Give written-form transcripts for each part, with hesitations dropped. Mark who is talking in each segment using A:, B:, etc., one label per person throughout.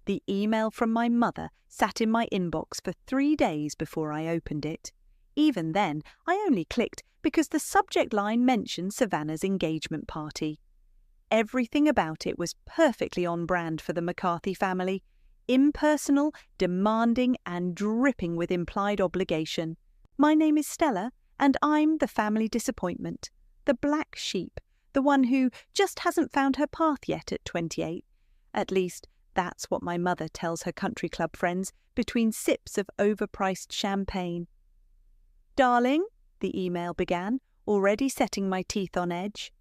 A: The email from my mother sat in my inbox for 3 days before I opened it. Even then, I only clicked because the subject line mentioned Savannah's engagement party. Everything about it was perfectly on brand for the McCarthy family. Impersonal, demanding, and dripping with implied obligation. My name is Stella, and I'm the family disappointment. The black sheep. The one who just hasn't found her path yet at 28. At least, that's what my mother tells her country club friends between sips of overpriced champagne. "Darling," the email began, already setting my teeth on edge.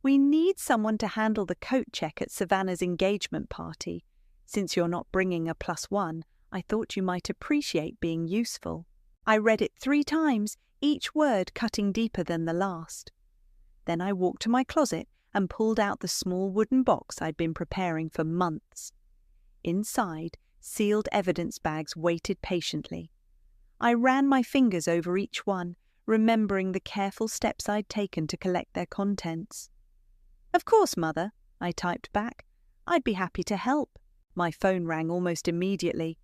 A: "We need someone to handle the coat check at Savannah's engagement party. Since you're not bringing a +1, I thought you might appreciate being useful." I read it 3 times, each word cutting deeper than the last. Then I walked to my closet and pulled out the small wooden box I'd been preparing for months. Inside, sealed evidence bags waited patiently. I ran my fingers over each one, remembering the careful steps I'd taken to collect their contents. "Of course, Mother," I typed back. "I'd be happy to help." My phone rang almost immediately.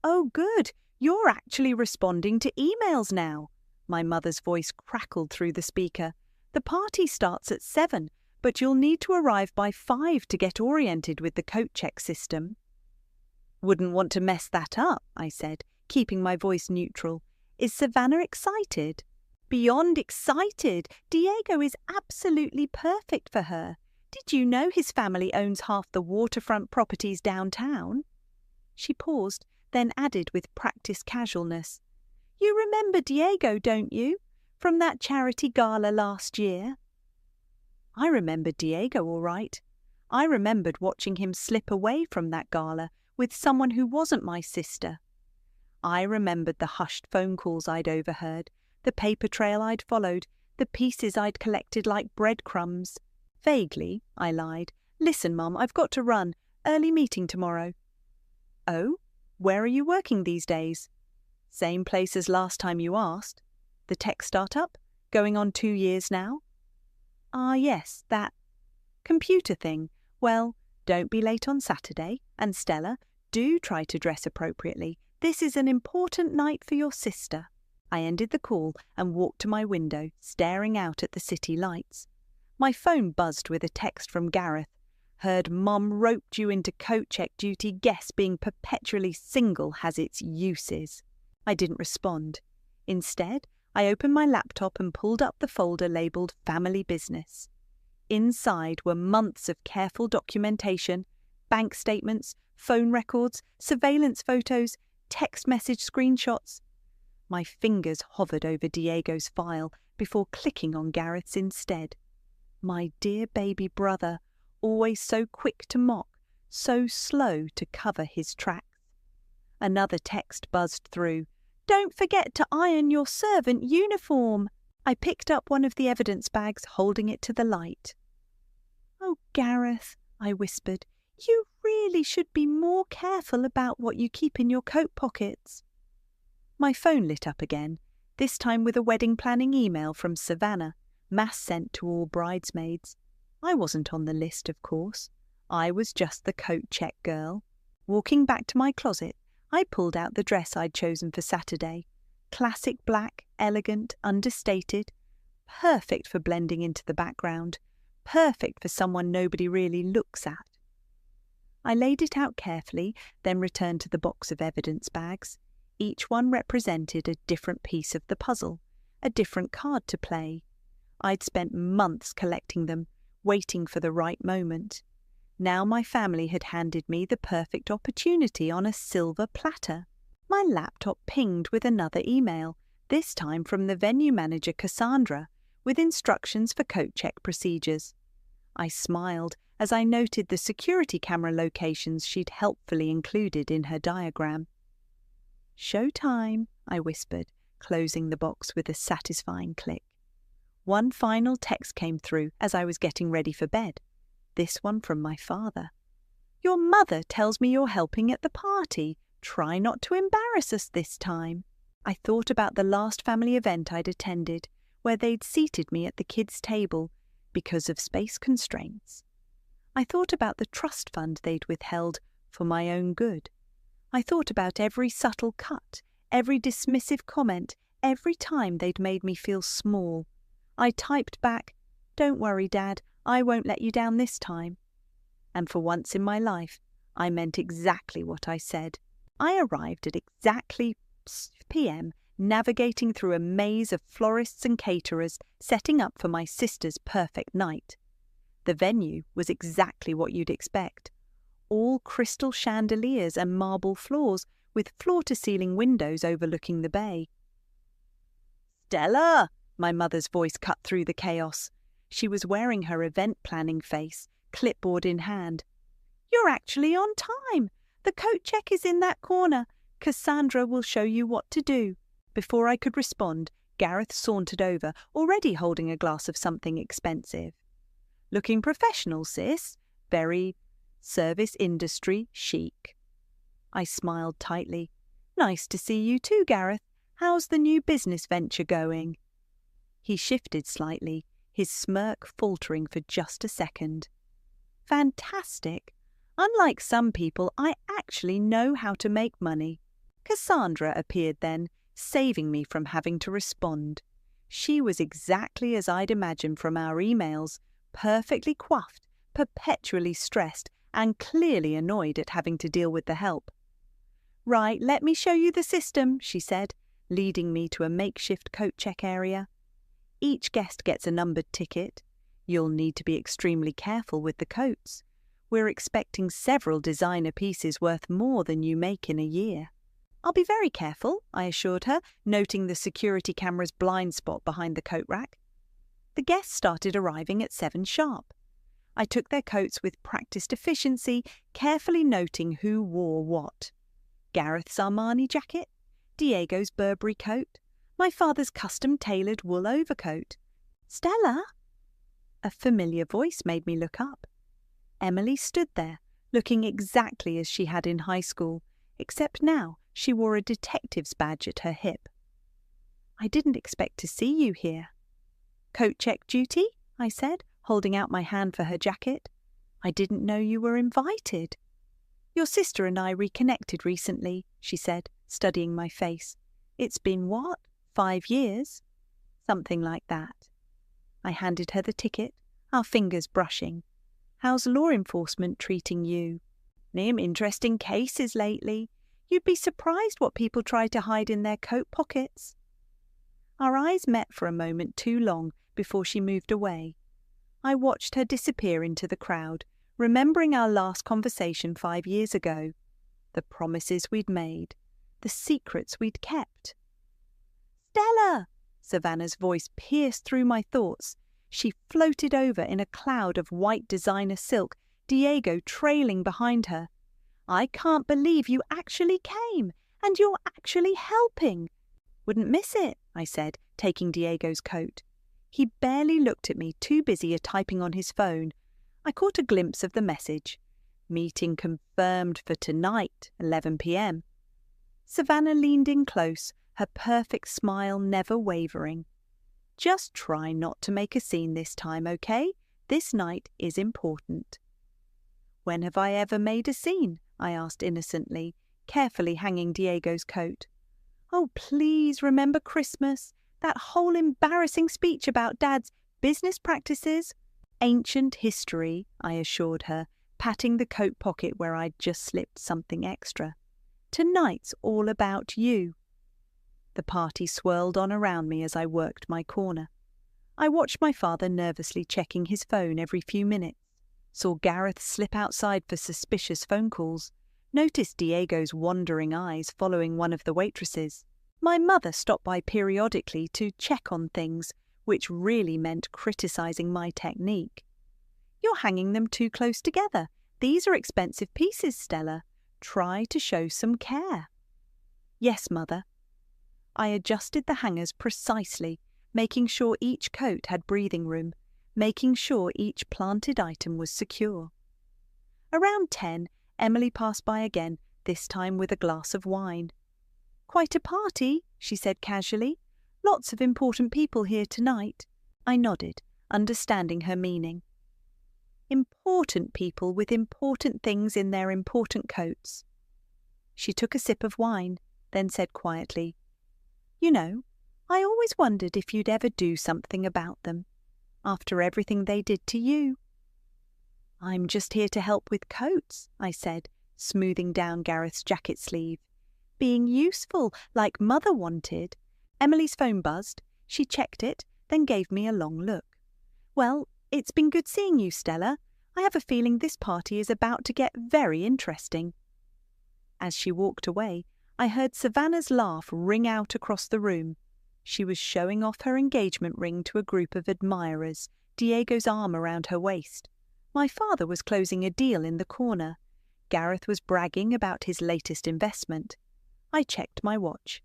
A: "Oh, good. You're actually responding to emails now." My mother's voice crackled through the speaker. "The party starts at 7, but you'll need to arrive by 5 to get oriented with the coat check system." "Wouldn't want to mess that up," I said, keeping my voice neutral. "Is Savannah excited?" "Beyond excited. Diego is absolutely perfect for her. Did you know his family owns half the waterfront properties downtown?" She paused, then added with practiced casualness, "You remember Diego, don't you? From that charity gala last year?" I remembered Diego all right. I remembered watching him slip away from that gala with someone who wasn't my sister. I remembered the hushed phone calls I'd overheard, the paper trail I'd followed, the pieces I'd collected like breadcrumbs. Vaguely, I lied. "Listen, Mum, I've got to run. Early meeting tomorrow." "Oh? Where are you working these days?" "Same place as last time you asked." "The tech startup? Going on 2 years now?" "Ah, yes, that computer thing. Well, don't be late on Saturday. And Stella, do try to dress appropriately. This is an important night for your sister." I ended the call and walked to my window, staring out at the city lights. My phone buzzed with a text from Gareth. "Heard Mum roped you into coat check duty. Guess being perpetually single has its uses." I didn't respond. Instead, I opened my laptop and pulled up the folder labelled Family Business. Inside were months of careful documentation, bank statements, phone records, surveillance photos, text message screenshots. My fingers hovered over Diego's file before clicking on Gareth's instead. My dear baby brother, always so quick to mock, so slow to cover his tracks. Another text buzzed through. "Don't forget to iron your servant uniform." I picked up one of the evidence bags, holding it to the light. "Oh, Gareth," I whispered, "you really should be more careful about what you keep in your coat pockets." My phone lit up again, this time with a wedding planning email from Savannah, mass sent to all bridesmaids. I wasn't on the list, of course. I was just the coat check girl. Walking back to my closet, I pulled out the dress I'd chosen for Saturday. Classic black, elegant, understated. Perfect for blending into the background. Perfect for someone nobody really looks at. I laid it out carefully, then returned to the box of evidence bags. Each one represented a different piece of the puzzle, a different card to play. I'd spent months collecting them, waiting for the right moment. Now my family had handed me the perfect opportunity on a silver platter. My laptop pinged with another email, this time from the venue manager Cassandra, with instructions for coat check procedures. I smiled as I noted the security camera locations she'd helpfully included in her diagram. "Showtime," I whispered, closing the box with a satisfying click. One final text came through as I was getting ready for bed. This one from my father. "Your mother tells me you're helping at the party. Try not to embarrass us this time." I thought about the last family event I'd attended, where they'd seated me at the kids' table because of space constraints. I thought about the trust fund they'd withheld for my own good. I thought about every subtle cut, every dismissive comment, every time they'd made me feel small. I typed back, "Don't worry, Dad, I won't let you down this time." And for once in my life, I meant exactly what I said. I arrived at exactly p.m., navigating through a maze of florists and caterers, setting up for my sister's perfect night. The venue was exactly what you'd expect. All crystal chandeliers and marble floors, with floor-to-ceiling windows overlooking the bay. "Stella!" My mother's voice cut through the chaos. She was wearing her event-planning face, clipboard in hand. "You're actually on time! The coat check is in that corner. Cassandra will show you what to do." Before I could respond, Gareth sauntered over, already holding a glass of something expensive. "Looking professional, sis. Very service industry chic." I smiled tightly. "Nice to see you too, Gareth. How's the new business venture going?" He shifted slightly, his smirk faltering for just a second. "Fantastic. Unlike some people, I actually know how to make money." Cassandra appeared then, saving me from having to respond. She was exactly as I'd imagined from our emails, perfectly coiffed, perpetually stressed, and clearly annoyed at having to deal with the help. "Right, let me show you the system," she said, leading me to a makeshift coat check area. "Each guest gets a numbered ticket. You'll need to be extremely careful with the coats. We're expecting several designer pieces worth more than you make in a year." "I'll be very careful," I assured her, noting the security camera's blind spot behind the coat rack. The guests started arriving at 7 sharp. I took their coats with practiced efficiency, carefully noting who wore what. Gareth's Armani jacket, Diego's Burberry coat, my father's custom-tailored wool overcoat. "Stella?" A familiar voice made me look up. Emily stood there, looking exactly as she had in high school, except now she wore a detective's badge at her hip. "I didn't expect to see you here." "Coat check duty?" I said, holding out my hand for her jacket. "I didn't know you were invited." "Your sister and I reconnected recently," she said, studying my face. "It's been what, 5 years?" "Something like that." I handed her the ticket, our fingers brushing. "How's law enforcement treating you?" "Them interesting cases lately. You'd be surprised what people try to hide in their coat pockets." Our eyes met for a moment too long before she moved away. I watched her disappear into the crowd, remembering our last conversation 5 years ago, the promises we'd made, the secrets we'd kept. "Stella!" Savannah's voice pierced through my thoughts. She floated over in a cloud of white designer silk, Diego trailing behind her. "I can't believe you actually came, and you're actually helping." "Wouldn't miss it," I said, taking Diego's coat. He barely looked at me, too busy typing on his phone. I caught a glimpse of the message. "Meeting confirmed for tonight, 11 p.m. Savannah leaned in close, her perfect smile never wavering. "Just try not to make a scene this time, okay? This night is important." "When have I ever made a scene?" I asked innocently, carefully hanging Diego's coat. "Oh, please remember Christmas, that whole embarrassing speech about Dad's business practices." "Ancient history," I assured her, patting the coat pocket where I'd just slipped something extra. "Tonight's all about you." The party swirled on around me as I worked my corner. I watched my father nervously checking his phone every few minutes, saw Gareth slip outside for suspicious phone calls, noticed Diego's wandering eyes following one of the waitresses. My mother stopped by periodically to check on things, which really meant criticizing my technique. "You're hanging them too close together. These are expensive pieces, Stella. Try to show some care." "Yes, Mother." I adjusted the hangers precisely, making sure each coat had breathing room, making sure each planted item was secure. Around 10, Emily passed by again, this time with a glass of wine. "Quite a party," she said casually. "Lots of important people here tonight." I nodded, understanding her meaning. Important people with important things in their important coats. She took a sip of wine, then said quietly, "You know, I always wondered if you'd ever do something about them, after everything they did to you." "I'm just here to help with coats," I said, smoothing down Gareth's jacket sleeve. "Being useful, like Mother wanted." Emily's phone buzzed. She checked it, then gave me a long look. "Well, it's been good seeing you, Stella. I have a feeling this party is about to get very interesting." As she walked away, I heard Savannah's laugh ring out across the room. She was showing off her engagement ring to a group of admirers, Diego's arm around her waist. My father was closing a deal in the corner. Gareth was bragging about his latest investment. I checked my watch.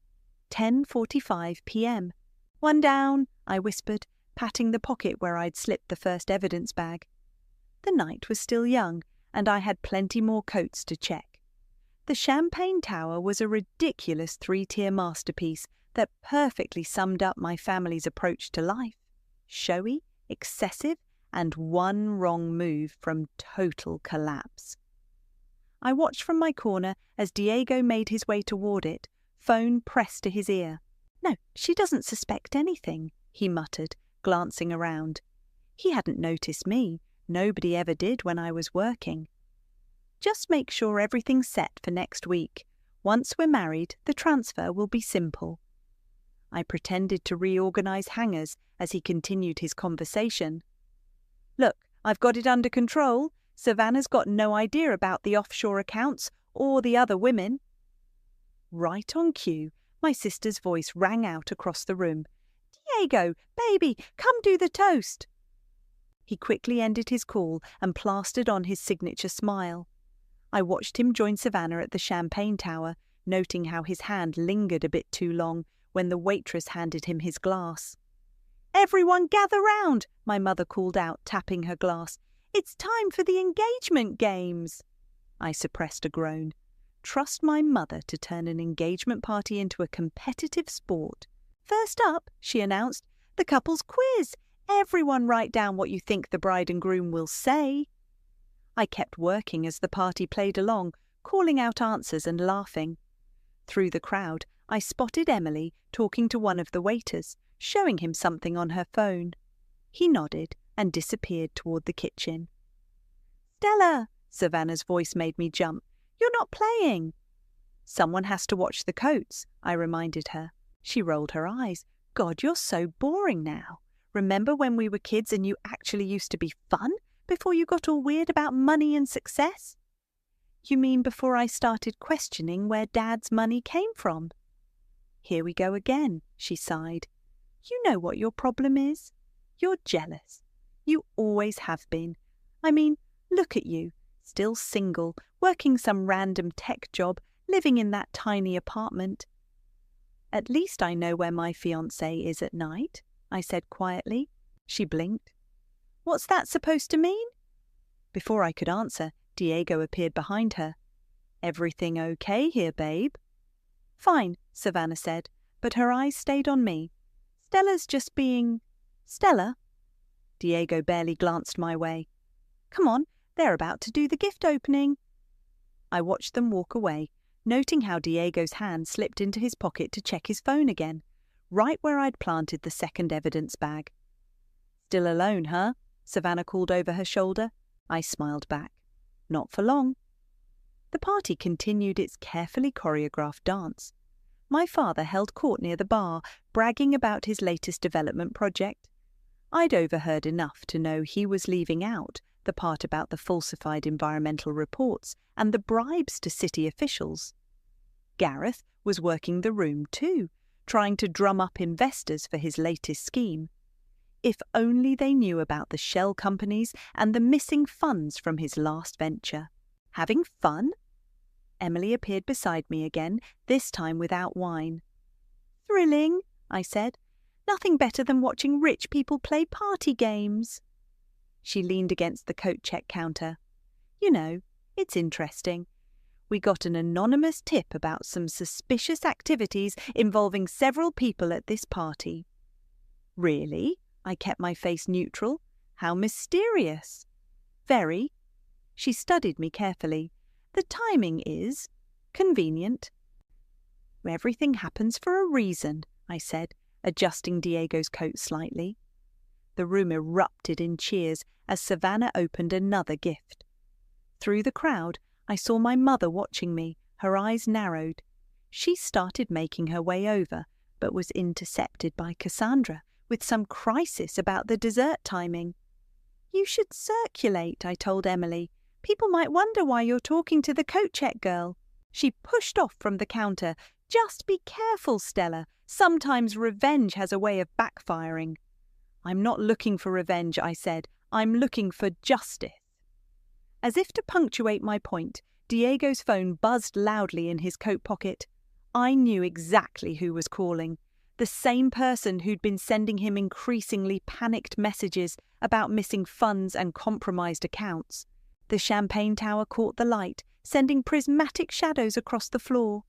A: 10:45 p.m. "One down," I whispered, patting the pocket where I'd slipped the first evidence bag. The night was still young, and I had plenty more coats to check. The Champagne Tower was a ridiculous 3-tier masterpiece that perfectly summed up my family's approach to life. Showy, excessive, and one wrong move from total collapse. I watched from my corner as Diego made his way toward it, phone pressed to his ear. "No, she doesn't suspect anything," he muttered, glancing around. He hadn't noticed me. Nobody ever did when I was working. "Just make sure everything's set for next week. Once we're married, the transfer will be simple." I pretended to reorganize hangers as he continued his conversation. "Look, I've got it under control. Savannah's got no idea about the offshore accounts or the other women." Right on cue, my sister's voice rang out across the room. "Diego, baby, come do the toast." He quickly ended his call and plastered on his signature smile. I watched him join Savannah at the Champagne Tower, noting how his hand lingered a bit too long when the waitress handed him his glass. "Everyone gather round," my mother called out, tapping her glass. "It's time for the engagement games." I suppressed a groan. Trust my mother to turn an engagement party into a competitive sport. "First up," she announced, "the couple's quiz. Everyone write down what you think the bride and groom will say." I kept working as the party played along, calling out answers and laughing. Through the crowd, I spotted Emily talking to one of the waiters, showing him something on her phone. He nodded and disappeared toward the kitchen. "Stella!" Savannah's voice made me jump. "You're not playing." "Someone has to watch the coats," I reminded her. She rolled her eyes. "God, you're so boring now. Remember when we were kids and you actually used to be fun before you got all weird about money and success?" "You mean before I started questioning where Dad's money came from?" "Here we go again," she sighed. "You know what your problem is? You're jealous. You always have been. I mean, look at you, still single, working some random tech job, living in that tiny apartment." "At least I know where my fiancé is at night," I said quietly. She blinked. "What's that supposed to mean?" Before I could answer, Diego appeared behind her. "Everything okay here, babe?" "Fine," Savannah said, but her eyes stayed on me. "Stella's just being... Stella." Diego barely glanced my way. "Come on, they're about to do the gift opening." I watched them walk away, noting how Diego's hand slipped into his pocket to check his phone again, right where I'd planted the second evidence bag. "Still alone, huh?" Savannah called over her shoulder. I smiled back. "Not for long." The party continued its carefully choreographed dance. My father held court near the bar, bragging about his latest development project. I'd overheard enough to know he was leaving out the part about the falsified environmental reports and the bribes to city officials. Gareth was working the room too, trying to drum up investors for his latest scheme. If only they knew about the shell companies and the missing funds from his last venture. Having fun? Emily appeared beside me again, this time without wine. "Thrilling," I said. "Nothing better than watching rich people play party games." She leaned against the coat check counter. "You know, it's interesting. We got an anonymous tip about some suspicious activities involving several people at this party." "Really?" I kept my face neutral. "How mysterious." Very. She studied me carefully. The timing is convenient. Everything happens for a reason, I said, adjusting Diego's coat slightly. The room erupted in cheers as Savannah opened another gift. Through the crowd, I saw my mother watching me, her eyes narrowed. She started making her way over, but was intercepted by Cassandra with some crisis about the dessert timing. You should circulate, I told Emily. People might wonder why you're talking to the coat check girl. She pushed off from the counter. Just be careful, Stella. Sometimes revenge has a way of backfiring. I'm not looking for revenge, I said. I'm looking for justice. As if to punctuate my point, Diego's phone buzzed loudly in his coat pocket. I knew exactly who was calling. The same person who'd been sending him increasingly panicked messages about missing funds and compromised accounts. The champagne tower caught the light, sending prismatic shadows across the floor.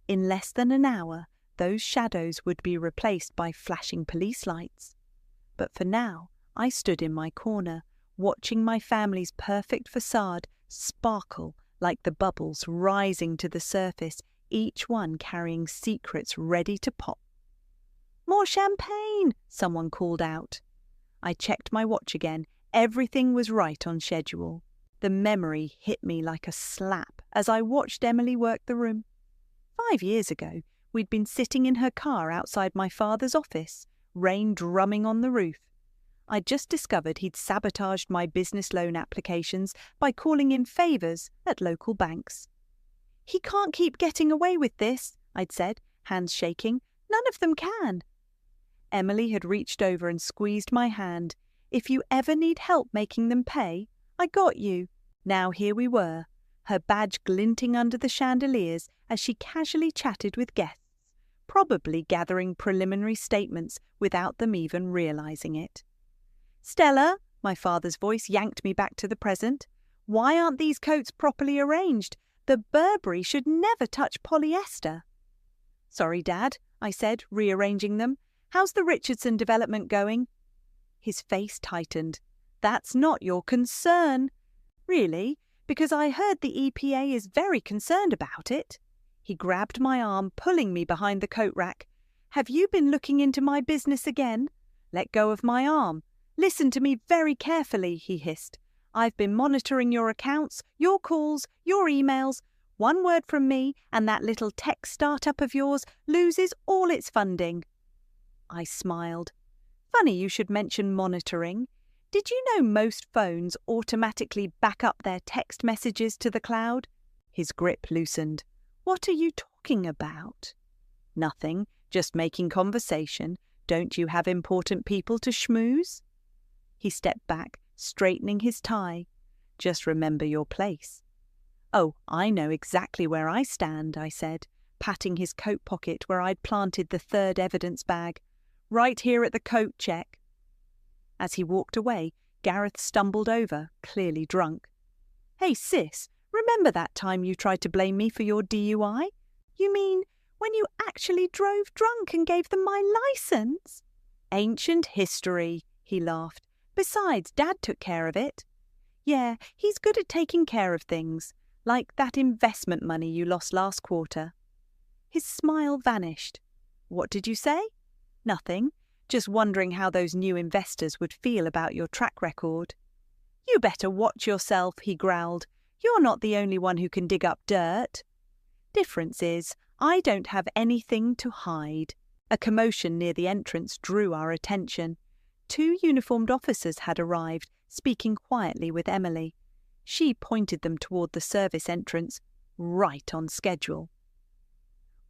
A: In less than an hour, those shadows would be replaced by flashing police lights. But for now, I stood in my corner, watching my family's perfect facade sparkle like the bubbles rising to the surface, each one carrying secrets ready to pop. "More champagne!" someone called out. I checked my watch again. Everything was right on schedule. The memory hit me like a slap as I watched Emily work the room. 5 years ago, we'd been sitting in her car outside my father's office, rain drumming on the roof. I'd just discovered he'd sabotaged my business loan applications by calling in favours at local banks. "He can't keep getting away with this," I'd said, hands shaking. "None of them can." Emily had reached over and squeezed my hand. "If you ever need help making them pay, I got you." Now here we were, her badge glinting under the chandeliers as she casually chatted with guests, probably gathering preliminary statements without them even realizing it. "Stella," my father's voice yanked me back to the present. "Why aren't these coats properly arranged? The Burberry should never touch polyester." "Sorry, Dad," I said, rearranging them. "How's the Richardson development going?" His face tightened. "That's not your concern." "Really? Because I heard the EPA is very concerned about it." He grabbed my arm, pulling me behind the coat rack. "Have you been looking into my business again?" "Let go of my arm." "Listen to me very carefully," he hissed. "I've been monitoring your accounts, your calls, your emails. One word from me, and that little tech startup of yours loses all its funding." I smiled. "Funny you should mention monitoring. Did you know most phones automatically back up their text messages to the cloud?" His grip loosened. "What are you talking about?" "Nothing, just making conversation. Don't you have important people to schmooze?" He stepped back, straightening his tie. "Just remember your place." "Oh, I know exactly where I stand," I said, patting his coat pocket where I'd planted the third evidence bag. "Right here at the coat check." As he walked away, Gareth stumbled over, clearly drunk. "Hey, sis, remember that time you tried to blame me for your DUI? You mean when you actually drove drunk and gave them my license?" "Ancient history," he laughed. "Besides, Dad took care of it." "Yeah, he's good at taking care of things, like that investment money you lost last quarter." His smile vanished. "What did you say?" "Nothing. Just wondering how those new investors would feel about your track record." "You better watch yourself," he growled. "You're not the only one who can dig up dirt." "Difference is, I don't have anything to hide." A commotion near the entrance drew our attention. 2 uniformed officers had arrived, speaking quietly with Emily. She pointed them toward the service entrance, right on schedule.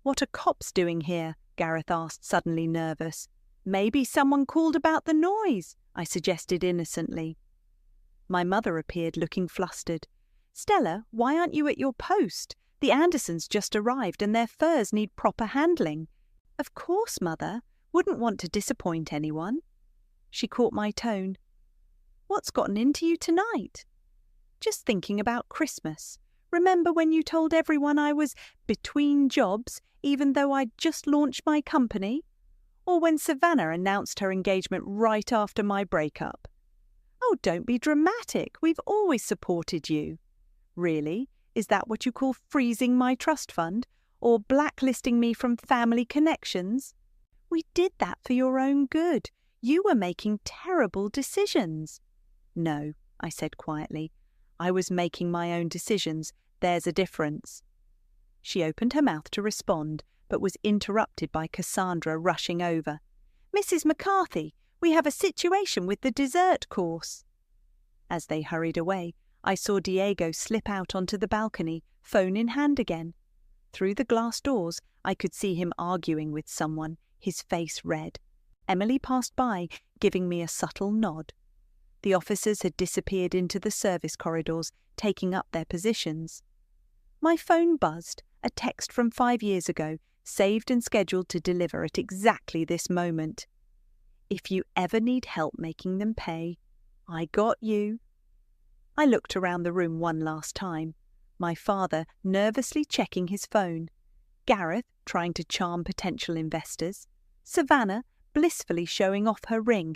A: "What are cops doing here?" Gareth asked, suddenly nervous. "Maybe someone called about the noise," I suggested innocently. My mother appeared, looking flustered. "Stella, why aren't you at your post? The Andersons just arrived and their furs need proper handling." "Of course, Mother. Wouldn't want to disappoint anyone." She caught my tone. "What's gotten into you tonight?" "Just thinking about Christmas. Remember when you told everyone I was between jobs, even though I'd just launched my company? Or when Savannah announced her engagement right after my breakup?" "Oh, don't be dramatic. We've always supported you." "Really? Is that what you call freezing my trust fund? Or blacklisting me from family connections?" "We did that for your own good. You were making terrible decisions." "No," I said quietly. "I was making my own decisions. There's a difference." She opened her mouth to respond, but was interrupted by Cassandra rushing over. "Mrs. McCarthy, we have a situation with the dessert course." As they hurried away, I saw Diego slip out onto the balcony, phone in hand again. Through the glass doors, I could see him arguing with someone, his face red. Emily passed by, giving me a subtle nod. The officers had disappeared into the service corridors, taking up their positions. My phone buzzed, a text from 5 years ago, saved and scheduled to deliver at exactly this moment. "If you ever need help making them pay, I got you." I looked around the room one last time. My father nervously checking his phone. Gareth trying to charm potential investors. Savannah blissfully showing off her ring.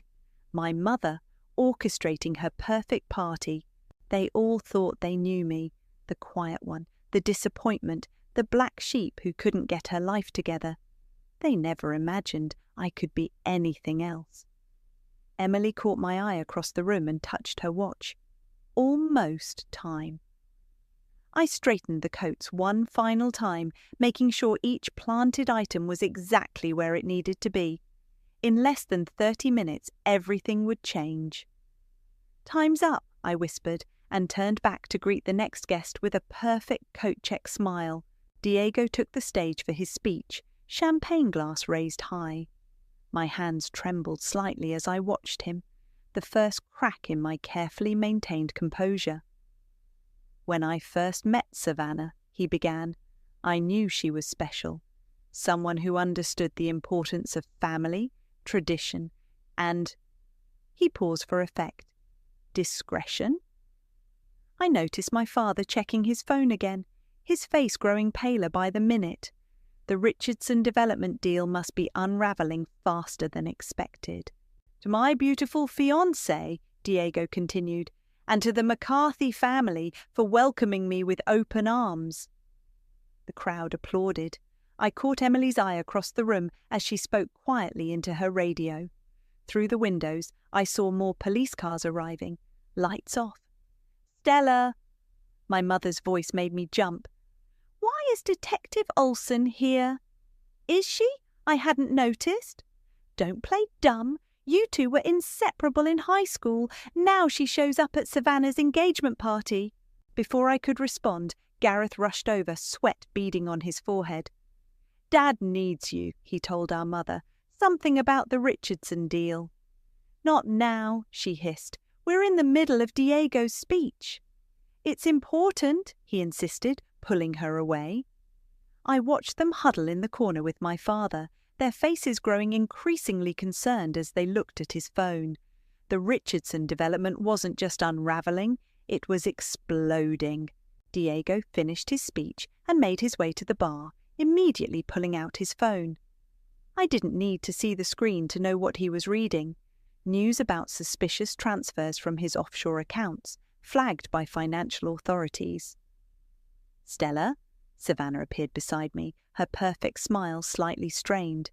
A: My mother orchestrating her perfect party. They all thought they knew me, the quiet one, the disappointment, the black sheep who couldn't get her life together. They never imagined I could be anything else. Emily caught my eye across the room and touched her watch. Almost time. I straightened the coats one final time, making sure each planted item was exactly where it needed to be. In less than 30 minutes, everything would change. "Time's up," I whispered, and turned back to greet the next guest with a perfect coat check smile. Diego took the stage for his speech, champagne glass raised high. My hands trembled slightly as I watched him, the first crack in my carefully maintained composure. "When I first met Savannah," he began, "I knew she was special. Someone who understood the importance of family, tradition, and—" He paused for effect. "Discretion?" I noticed my father checking his phone again, his face growing paler by the minute. The Richardson development deal must be unravelling faster than expected. "To my beautiful fiancé," Diego continued, "and to the McCarthy family for welcoming me with open arms." The crowd applauded. I caught Emily's eye across the room as she spoke quietly into her radio. Through the windows, I saw more police cars arriving. Lights off. "Stella!" My mother's voice made me jump. "Why is Detective Olsen here?" "Is she? I hadn't noticed." "Don't play dumb. You two were inseparable in high school. Now she shows up at Savannah's engagement party." Before I could respond, Gareth rushed over, sweat beading on his forehead. "Dad needs you," he told our mother. "Something about the Richardson deal." "Not now," she hissed. "We're in the middle of Diego's speech." "It's important," he insisted, pulling her away. I watched them huddle in the corner with my father, their faces growing increasingly concerned as they looked at his phone. The Richardson development wasn't just unravelling, it was exploding. Diego finished his speech and made his way to the bar, immediately pulling out his phone. I didn't need to see the screen to know what he was reading. News about suspicious transfers from his offshore accounts, flagged by financial authorities. "Stella?" Savannah appeared beside me, her perfect smile slightly strained.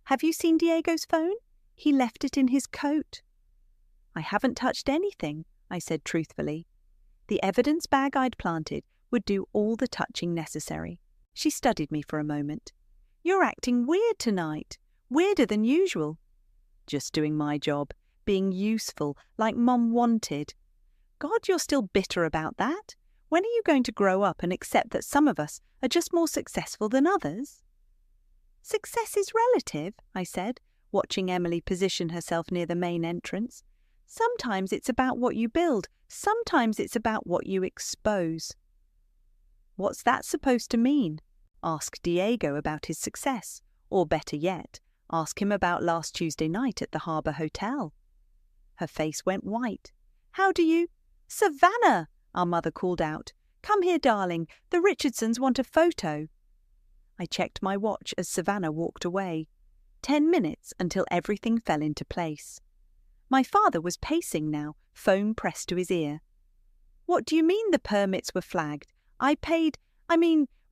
A: "Have you seen Diego's phone? He left it in his coat." "I haven't touched anything," I said truthfully. The evidence bag I'd planted would do all the touching necessary. She studied me for a moment. "You're acting weird tonight. Weirder than usual." "Just doing my job, being useful, like Mom wanted." "God, you're still bitter about that. When are you going to grow up and accept that some of us are just more successful than others?" "Success is relative," I said, watching Emily position herself near the main entrance. "Sometimes it's about what you build, sometimes it's about what you expose." "What's that supposed to mean? Ask Diego about his success, or better yet, ask him about last Tuesday night at the Harbour Hotel." Her face went white. "How do you—" "Savannah!" our mother called out. "Come here, darling. The Richardsons want a photo." I checked my watch as Savannah walked away. 10 minutes until everything fell into place. My father was pacing now, phone pressed to his ear. "What do you mean the permits were flagged?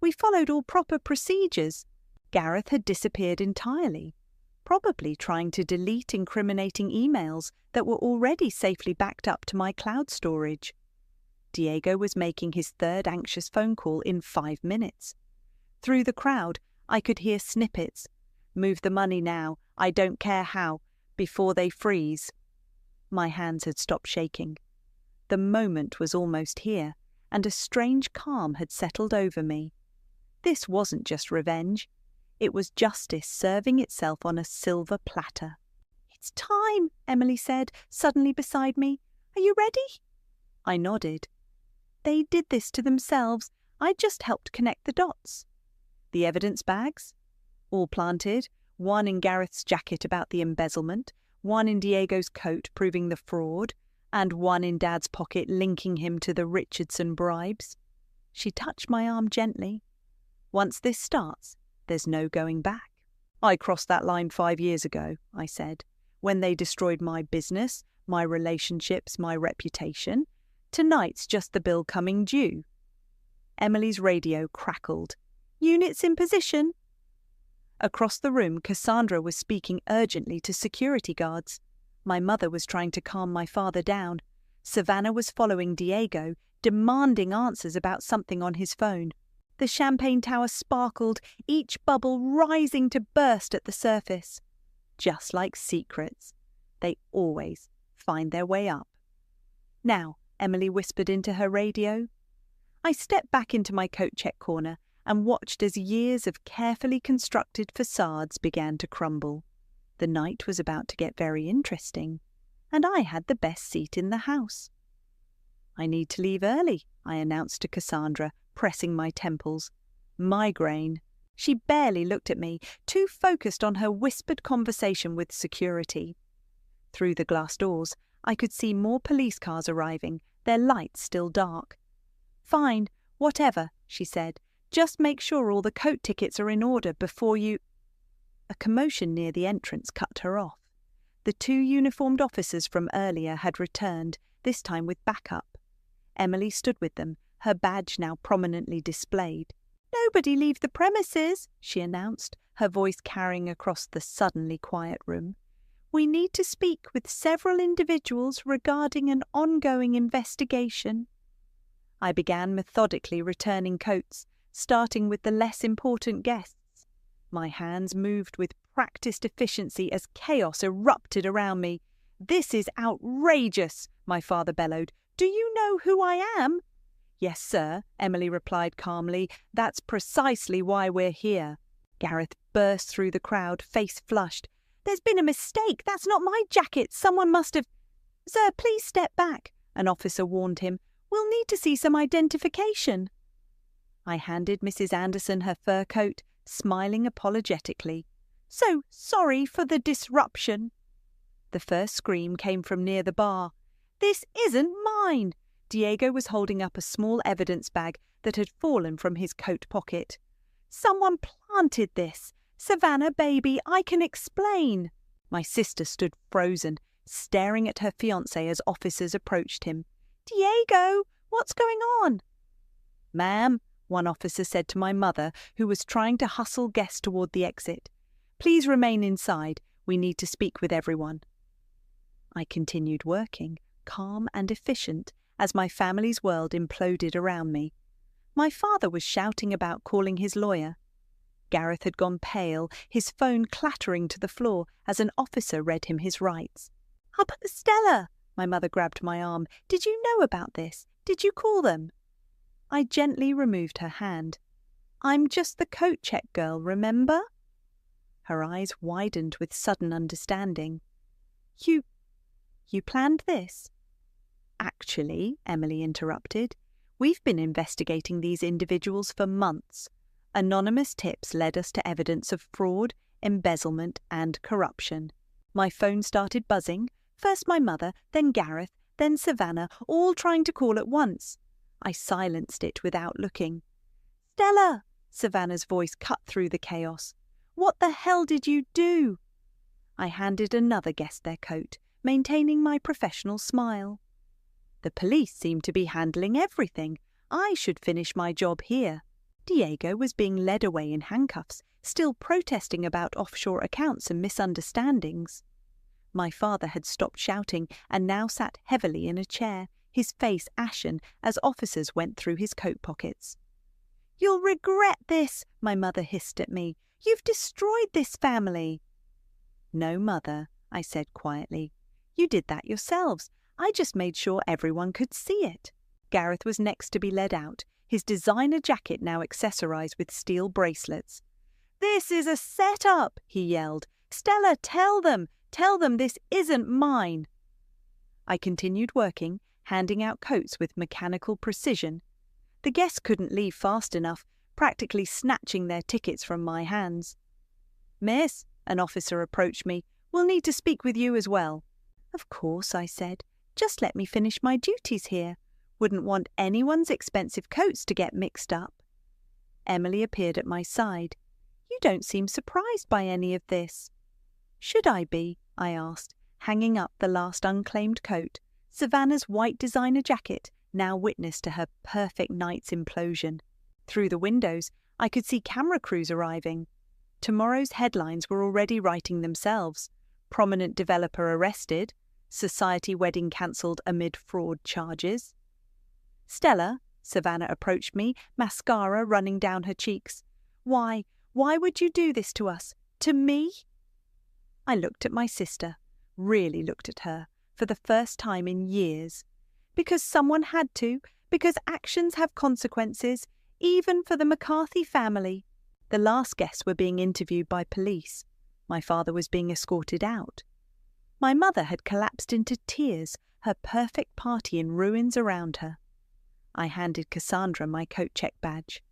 A: We followed all proper procedures." Gareth had disappeared entirely, probably trying to delete incriminating emails that were already safely backed up to my cloud storage. Diego was making his third anxious phone call in 5 minutes. Through the crowd, I could hear snippets. "Move the money now, I don't care how, before they freeze." My hands had stopped shaking. The moment was almost here, and a strange calm had settled over me. This wasn't just revenge. It was justice serving itself on a silver platter. "It's time," Emily said, suddenly beside me. "Are you ready?" I nodded. They did this to themselves. I just helped connect the dots. The evidence bags? All planted, one in Gareth's jacket about the embezzlement, one in Diego's coat proving the fraud, and one in Dad's pocket linking him to the Richardson bribes. She touched my arm gently. "Once this starts, there's no going back." "I crossed that line 5 years ago," I said, "when they destroyed my business, my relationships, my reputation. Tonight's just the bill coming due." Emily's radio crackled. "Units in position." Across the room, Cassandra was speaking urgently to security guards. My mother was trying to calm my father down. Savannah was following Diego, demanding answers about something on his phone. The champagne tower sparkled, each bubble rising to burst at the surface. Just like secrets, they always find their way up. "Now," Emily whispered into her radio. I stepped back into my coat check corner and watched as years of carefully constructed facades began to crumble. The night was about to get very interesting, and I had the best seat in the house. "I need to leave early," I announced to Cassandra, pressing my temples. "Migraine." She barely looked at me, too focused on her whispered conversation with security. Through the glass doors, I could see more police cars arriving, their lights still dark. "Fine, whatever," she said. "Just make sure all the coat tickets are in order before you—" A commotion near the entrance cut her off. The 2 uniformed officers from earlier had returned, this time with backup. Emily stood with them, her badge now prominently displayed. "Nobody leave the premises," she announced, her voice carrying across the suddenly quiet room. "We need to speak with several individuals regarding an ongoing investigation." I began methodically returning coats, starting with the less important guests. My hands moved with practiced efficiency as chaos erupted around me. "This is outrageous," my father bellowed. "Do you know who I am?" "Yes, sir," Emily replied calmly. "That's precisely why we're here." Gareth burst through the crowd, face flushed. "There's been a mistake. That's not my jacket. Someone must have—" "Sir, please step back," an officer warned him. "We'll need to see some identification." I handed Mrs. Anderson her fur coat, smiling apologetically. "So sorry for the disruption." The first scream came from near the bar. "This isn't mine!" Diego was holding up a small evidence bag that had fallen from his coat pocket. "Someone planted this. Savannah, baby, I can explain." My sister stood frozen, staring at her fiancé as officers approached him. "Diego, what's going on?" "Ma'am," one officer said to my mother, who was trying to hustle guests toward the exit. "Please remain inside. We need to speak with everyone." I continued working, calm and efficient, as my family's world imploded around me. My father was shouting about calling his lawyer. Gareth had gone pale, his phone clattering to the floor as an officer read him his rights. "Stella!" My mother grabbed my arm. "Did you know about this? Did you call them?" I gently removed her hand. "I'm just the coat check girl, remember?" Her eyes widened with sudden understanding. You planned this?" "Actually," Emily interrupted, "we've been investigating these individuals for months. Anonymous tips led us to evidence of fraud, embezzlement, and corruption. My phone started buzzing, first my mother, then Gareth, then Savannah, all trying to call at once. I silenced it without looking. "Stella!" Savannah's voice cut through the chaos. "What the hell did you do?" I handed another guest their coat, maintaining my professional smile. The police seemed to be handling everything. I should finish my job here. Diego was being led away in handcuffs, still protesting about offshore accounts and misunderstandings. My father had stopped shouting and now sat heavily in a chair, his face ashen as officers went through his coat pockets. "You'll regret this," my mother hissed at me. "You've destroyed this family." "No, Mother," I said quietly. "You did that yourselves. I just made sure everyone could see it." Gareth was next to be led out, his designer jacket now accessorized with steel bracelets. "This is a setup," he yelled. "Stella, tell them this isn't mine." I continued working, handing out coats with mechanical precision. The guests couldn't leave fast enough, practically snatching their tickets from my hands. "Miss," an officer approached me, "we'll need to speak with you as well." "Of course," I said. "Just let me finish my duties here. Wouldn't want anyone's expensive coats to get mixed up." Emily appeared at my side. "You don't seem surprised by any of this." "Should I be?" I asked, hanging up the last unclaimed coat, Savannah's white designer jacket, now witness to her perfect night's implosion. Through the windows, I could see camera crews arriving. Tomorrow's headlines were already writing themselves. Prominent developer arrested, society wedding cancelled amid fraud charges. "Stella," Savannah approached me, mascara running down her cheeks. Why would you do this to us? To me?" I looked at my sister, really looked at her, for the first time in years. Because someone had to, because actions have consequences, even for the McCarthy family. The last guests were being interviewed by police. My father was being escorted out. My mother had collapsed into tears, her perfect party in ruins around her. I handed Cassandra my coat check badge.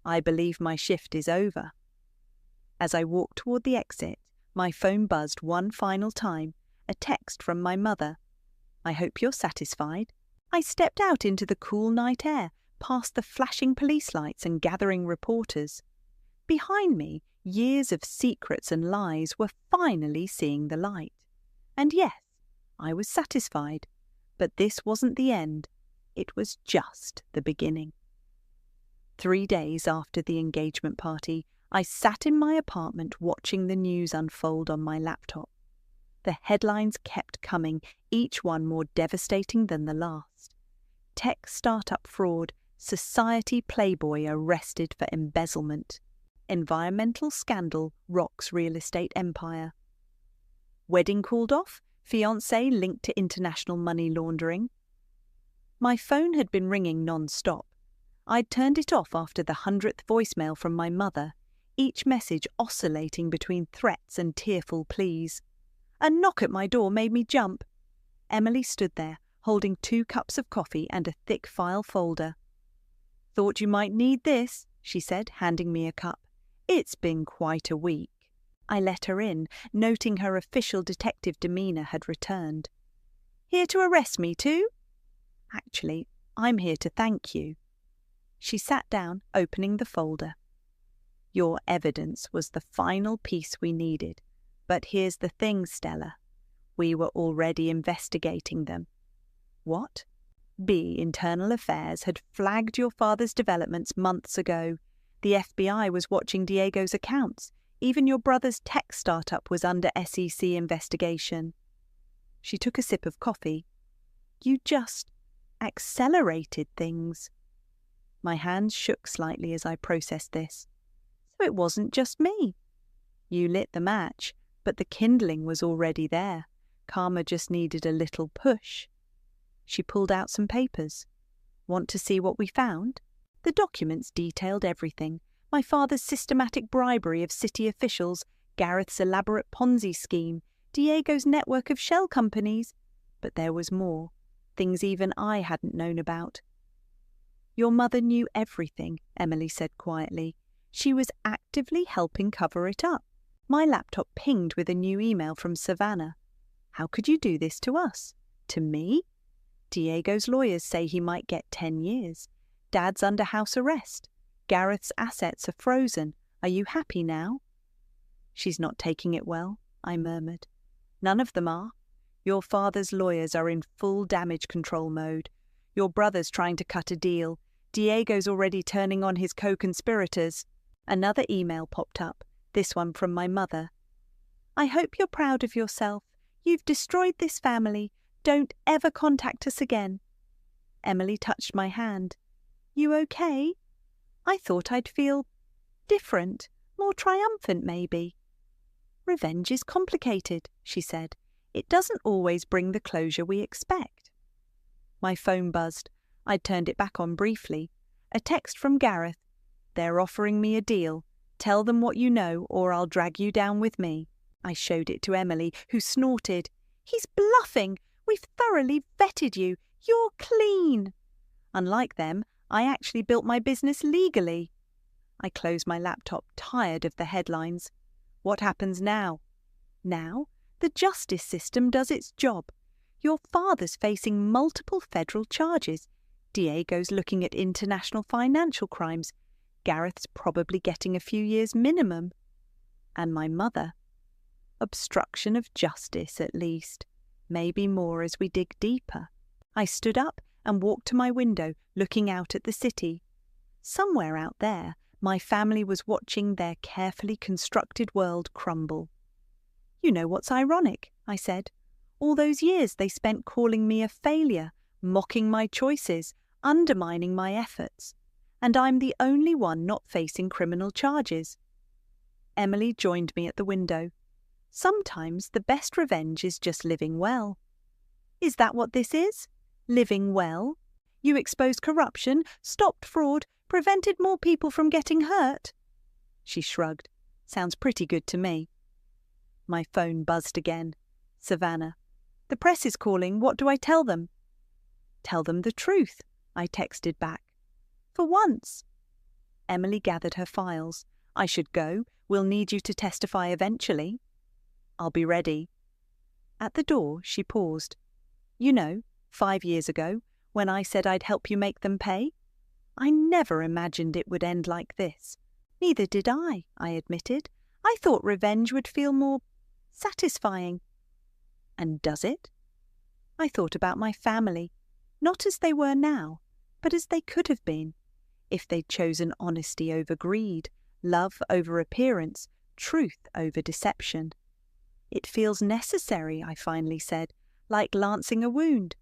A: "I believe my shift is over." As I walked toward the exit, my phone buzzed one final time, a text from my mother. "I hope you're satisfied." I stepped out into the cool night air, past the flashing police lights and gathering reporters. Behind me, years of secrets and lies were finally seeing the light. And yes, I was satisfied. But this wasn't the end. It was just the beginning. 3 days after the engagement party, I sat in my apartment watching the news unfold on my laptop. The headlines kept coming, each one more devastating than the last. Tech startup fraud, society playboy arrested for embezzlement. Environmental scandal rocks real estate empire. Wedding called off, fiancé linked to international money laundering. My phone had been ringing non-stop. I'd turned it off after the 100th voicemail from my mother, each message oscillating between threats and tearful pleas. A knock at my door made me jump. Emily stood there, holding 2 cups of coffee and a thick file folder. "Thought you might need this," she said, handing me a cup. "It's been quite a week." I let her in, noting her official detective demeanour had returned. "Here to arrest me too?" "Actually, I'm here to thank you." She sat down, opening the folder. "Your evidence was the final piece we needed. But here's the thing, Stella. We were already investigating them." "What?" "B. Internal Affairs had flagged your father's developments months ago. The FBI was watching Diego's accounts. Even your brother's tech startup was under SEC investigation." She took a sip of coffee. "You just accelerated things." My hands shook slightly as I processed this. "So it wasn't just me." "You lit the match, but the kindling was already there. Karma just needed a little push." She pulled out some papers. "Want to see what we found?" The documents detailed everything. My father's systematic bribery of city officials, Gareth's elaborate Ponzi scheme, Diego's network of shell companies. But there was more, things even I hadn't known about. "Your mother knew everything," Emily said quietly. "She was actively helping cover it up." My laptop pinged with a new email from Savannah. "How could you do this to us?" "To me?" "Diego's lawyers say he might get 10 years. Dad's under house arrest. Gareth's assets are frozen. Are you happy now?" "She's not taking it well," I murmured. "None of them are. Your father's lawyers are in full damage control mode. Your brother's trying to cut a deal. Diego's already turning on his co-conspirators. Another email popped up, this one from my mother. I hope you're proud of yourself. You've destroyed this family. Don't ever contact us again. Emily touched my hand. You okay? I thought I'd feel different, more triumphant maybe. Revenge is complicated, she said. It doesn't always bring the closure we expect. My phone buzzed. I'd turned it back on briefly. A text from Gareth. They're offering me a deal. Tell them what you know or I'll drag you down with me. I showed it to Emily, who snorted. He's bluffing. We've thoroughly vetted you. You're clean. Unlike them, I actually built my business legally. I closed my laptop, tired of the headlines. What happens now? Now, the justice system does its job. Your father's facing multiple federal charges. Diego's looking at international financial crimes. Gareth's probably getting a few years minimum. And my mother? Obstruction of justice, at least. Maybe more as we dig deeper. I stood up and walked to my window, looking out at the city. Somewhere out there, my family was watching their carefully constructed world crumble. You know what's ironic, I said. All those years they spent calling me a failure, mocking my choices, undermining my efforts. And I'm the only one not facing criminal charges. Emily joined me at the window. Sometimes the best revenge is just living well. Is that what this is? Living well? You exposed corruption, stopped fraud, prevented more people from getting hurt? She shrugged. Sounds pretty good to me. My phone buzzed again. Savannah. The press is calling. What do I tell them? Tell them the truth, I texted back. For once. Emily gathered her files. I should go. We'll need you to testify eventually. I'll be ready. At the door, she paused. You know, 5 years ago, when I said I'd help you make them pay? I never imagined it would end like this. Neither did I admitted. I thought revenge would feel more satisfying. And does it? I thought about my family, not as they were now, but as they could have been, if they'd chosen honesty over greed, love over appearance, truth over deception. It feels necessary, I finally said, like lancing a wound.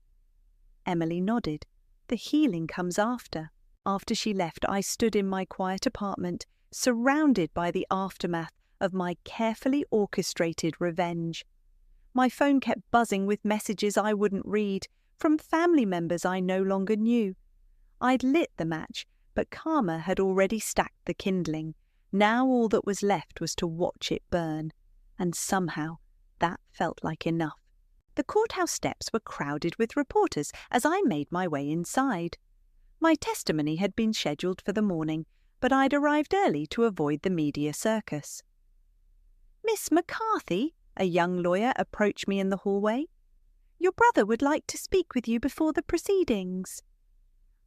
A: Emily nodded. The healing comes after. After she left, I stood in my quiet apartment, surrounded by the aftermath of my carefully orchestrated revenge. My phone kept buzzing with messages I wouldn't read, from family members I no longer knew. I'd lit the match, but karma had already stacked the kindling. Now all that was left was to watch it burn. And somehow that felt like enough. The courthouse steps were crowded with reporters as I made my way inside. My testimony had been scheduled for the morning, but I'd arrived early to avoid the media circus. Miss McCarthy, a young lawyer, approached me in the hallway. Your brother would like to speak with you before the proceedings.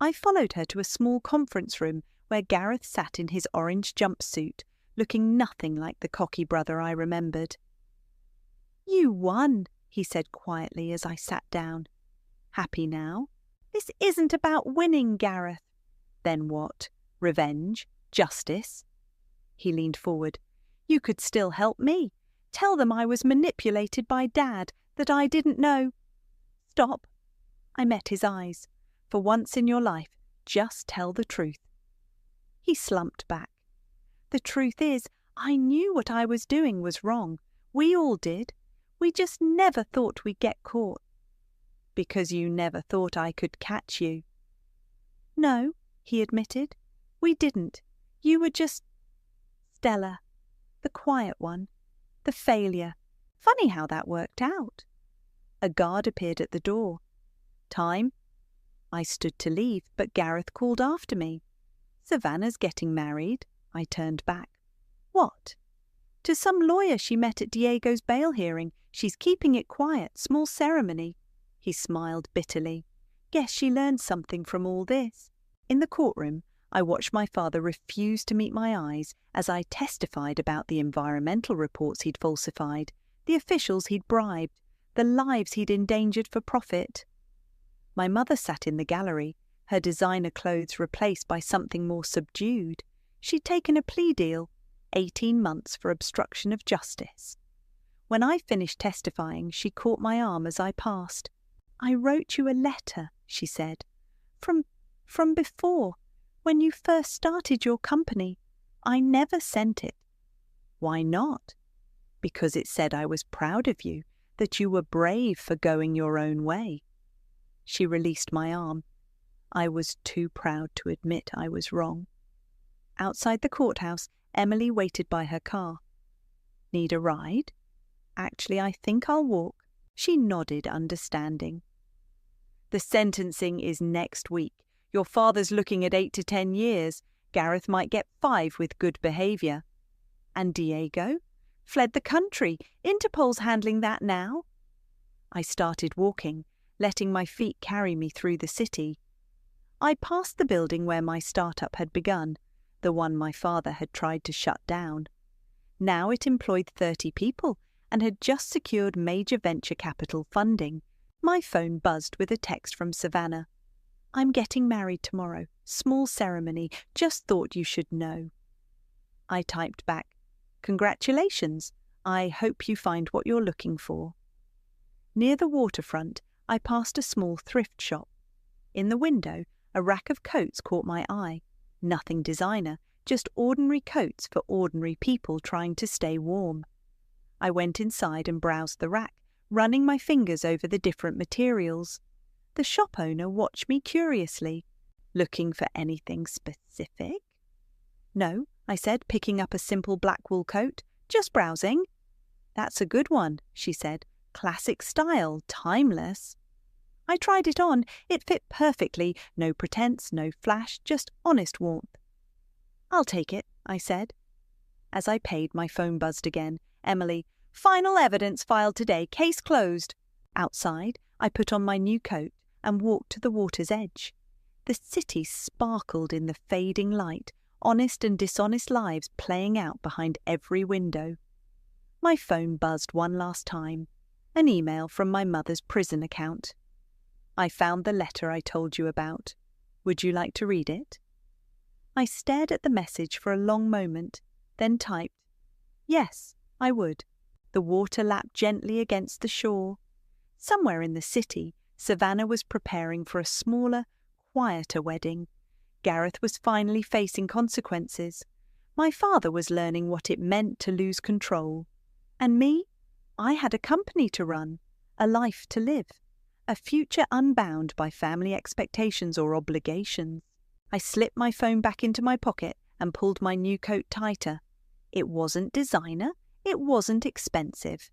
A: I followed her to a small conference room where Gareth sat in his orange jumpsuit, looking nothing like the cocky brother I remembered. You won, he said quietly as I sat down. Happy now? This isn't about winning, Gareth. Then what? Revenge? Justice? He leaned forward. You could still help me. Tell them I was manipulated by Dad, that I didn't know. Stop. I met his eyes. For once in your life, just tell the truth. He slumped back. The truth is, I knew what I was doing was wrong. We all did. We just never thought we'd get caught. Because you never thought I could catch you. No, he admitted. We didn't. You were just Stella, the quiet one, the failure. Funny how that worked out. A guard appeared at the door. Time? I stood to leave, but Gareth called after me. Savannah's getting married. I turned back. What? To some lawyer she met at Diego's bail hearing. She's keeping it quiet, small ceremony. He smiled bitterly. Guess she learned something from all this. In the courtroom, I watched my father refuse to meet my eyes as I testified about the environmental reports he'd falsified, the officials he'd bribed, the lives he'd endangered for profit. My mother sat in the gallery, her designer clothes replaced by something more subdued. She'd taken a plea deal, 18 months for obstruction of justice. When I finished testifying, she caught my arm as I passed. "I wrote you a letter," she said. From before, when you first started your company. I never sent it." "Why not?" "Because it said I was proud of you, that you were brave for going your own way." She released my arm. I was too proud to admit I was wrong. Outside the courthouse, Emily waited by her car. "Need a ride?" "Actually, I think I'll walk." She nodded, understanding. "The sentencing is next week. Your father's looking at 8 to 10 years. Gareth might get 5 with good behaviour." "And Diego?" "Fled the country. Interpol's handling that now." I started walking, letting my feet carry me through the city. I passed the building where my startup had begun, the one my father had tried to shut down. Now it employed 30 people and had just secured major venture capital funding. My phone buzzed with a text from Savannah. "I'm getting married tomorrow. Small ceremony. Just thought you should know." I typed back, "Congratulations. I hope you find what you're looking for." Near the waterfront, I passed a small thrift shop. In the window, a rack of coats caught my eye. Nothing designer, just ordinary coats for ordinary people trying to stay warm. I went inside and browsed the rack, running my fingers over the different materials. The shop owner watched me curiously. "Looking for anything specific?" "No," I said, picking up a simple black wool coat. "Just browsing." "That's a good one," she said. "Classic style, timeless." I tried it on. It fit perfectly. No pretense, no flash, just honest warmth. "I'll take it," I said. As I paid, my phone buzzed again. Emily, "Final evidence filed today. Case closed." Outside, I put on my new coat and walked to the water's edge. The city sparkled in the fading light, honest and dishonest lives playing out behind every window. My phone buzzed one last time. An email from my mother's prison account. "I found the letter I told you about. Would you like to read it?" I stared at the message for a long moment, then typed, "Yes, I would." The water lapped gently against the shore. Somewhere in the city, Savannah was preparing for a smaller, quieter wedding. Gareth was finally facing consequences. My father was learning what it meant to lose control. And me? I had a company to run, a life to live, a future unbound by family expectations or obligations. I slipped my phone back into my pocket and pulled my new coat tighter. It wasn't designer, it wasn't expensive.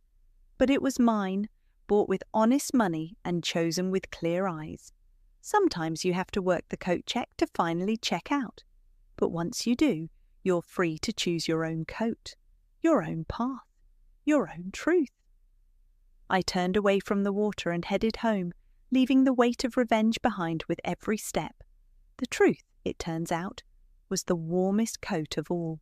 A: But it was mine, bought with honest money and chosen with clear eyes. Sometimes you have to work the coat check to finally check out. But once you do, you're free to choose your own coat, your own path, your own truth. I turned away from the water and headed home, leaving the weight of revenge behind with every step. The truth, it turns out, was the warmest coat of all.